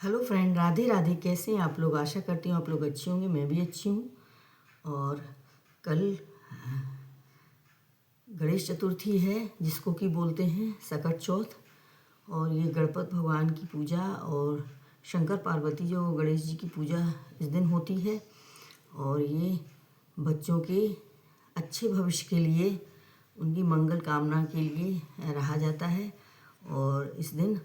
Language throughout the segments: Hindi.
Hello friend, Radhe Radhe. कैसे हैं आप लोग? आशा करती हूँ आप लोग अच्छे होंगे। मैं भी अच्छी हूँ। और कल गणेश चतुर्थी है, जिसको कि बोलते हैं सकट चौथ। और ये गणपति भगवान की पूजा और शंकर पार्वती जो गणेश जी की पूजा इस दिन होती है। और ये बच्चों के अच्छे भविष्य के लिए, उनकी मंगल कामना के लिए रहा जाता है। और इस दिन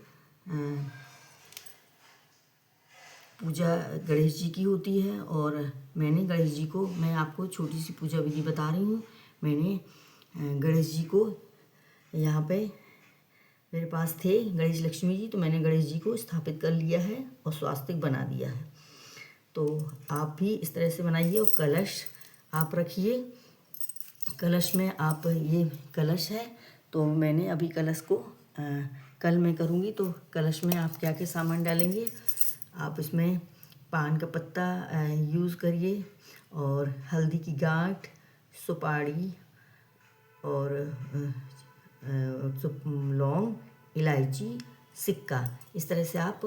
पूजा गणेश जी की होती है। और मैं आपको छोटी सी पूजा विधि बता रही हूँ। मैंने गणेश जी को यहाँ पे मेरे पास थे गणेश लक्ष्मी जी, तो मैंने गणेश जी को स्थापित कर लिया है और स्वास्तिक बना दिया है। तो आप भी इस तरह से बनाइए। और कलश आप रखिए। कलश में आप, ये कलश है, तो मैंने अभी कलश को कल मैं करूँगी। तो कलश में आप क्या क्या सामान डालेंगे? आप इसमें पान का पत्ता यूज़ करिए, और हल्दी की गांठ, सुपारी, और लौंग, इलायची, सिक्का। इस तरह से आप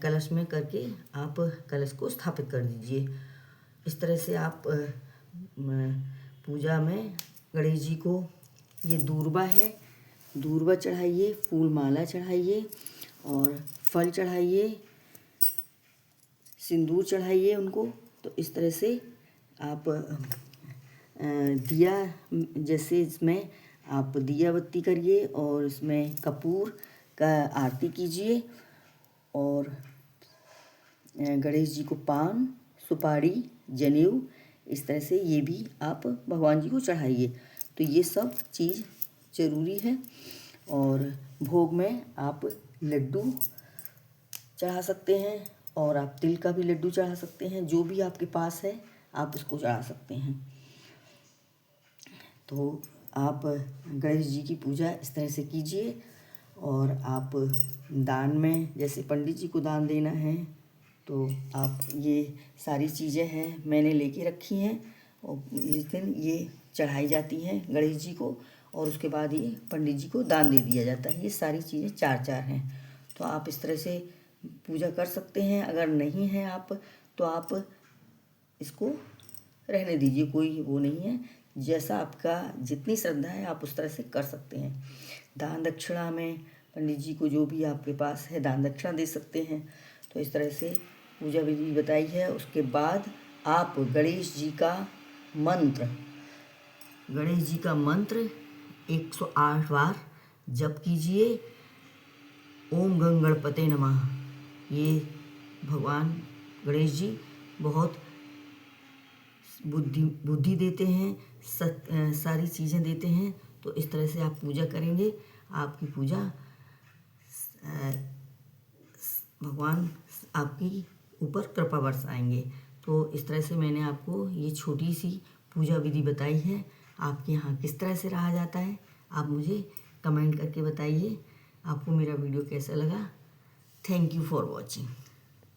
कलश में करके आप कलश को स्थापित कर दीजिए। इस तरह से आप पूजा में गणेश जी को, ये दूर्वा है, दूर्वा चढ़ाइए, फूल माला चढ़ाइए, और फल चढ़ाइए, सिंदूर चढ़ाइए उनको। तो इस तरह से आप दिया, जैसे इसमें आप दिया बत्ती करिए और इसमें कपूर का आरती कीजिए। और गणेश जी को पान, सुपारी, जनेऊ, इस तरह से ये भी आप भगवान जी को चढ़ाइए। तो ये सब चीज़ ज़रूरी है। और भोग में आप लड्डू चढ़ा सकते हैं, और आप तिल का भी लड्डू चढ़ा सकते हैं। जो भी आपके पास है आप उसको चढ़ा सकते हैं। तो आप गणेश जी की पूजा इस तरह से कीजिए। और आप दान में, जैसे पंडित जी को दान देना है, तो आप ये सारी चीज़ें हैं मैंने लेके रखी हैं। और इस दिन ये चढ़ाई जाती हैं गणेश जी को, और उसके बाद ये पंडित जी को दान दे दिया जाता है। ये सारी चीज़ें चार हैं। तो आप इस तरह से पूजा कर सकते हैं। अगर नहीं है आप, तो आप इसको रहने दीजिए, कोई वो नहीं है। जैसा आपका जितनी श्रद्धा है आप उस तरह से कर सकते हैं। दान दक्षिणा में पंडित जी को जो भी आपके पास है दान दक्षिणा दे सकते हैं। तो इस तरह से पूजा विधि बताई है। उसके बाद आप गणेश जी का मंत्र 108 बार जप कीजिए। ओम गंग गणपते नमः। ये भगवान गणेश जी बहुत बुद्धि देते हैं, सारी चीज़ें देते हैं। तो इस तरह से आप पूजा करेंगे, आपकी पूजा भगवान आपकी ऊपर कृपा बरसाएंगे। तो इस तरह से मैंने आपको ये छोटी सी पूजा विधि बताई है। आपके यहाँ किस तरह से रहा जाता है, आप मुझे कमेंट करके बताइए। आपको मेरा वीडियो कैसा लगा? Thank you for watching.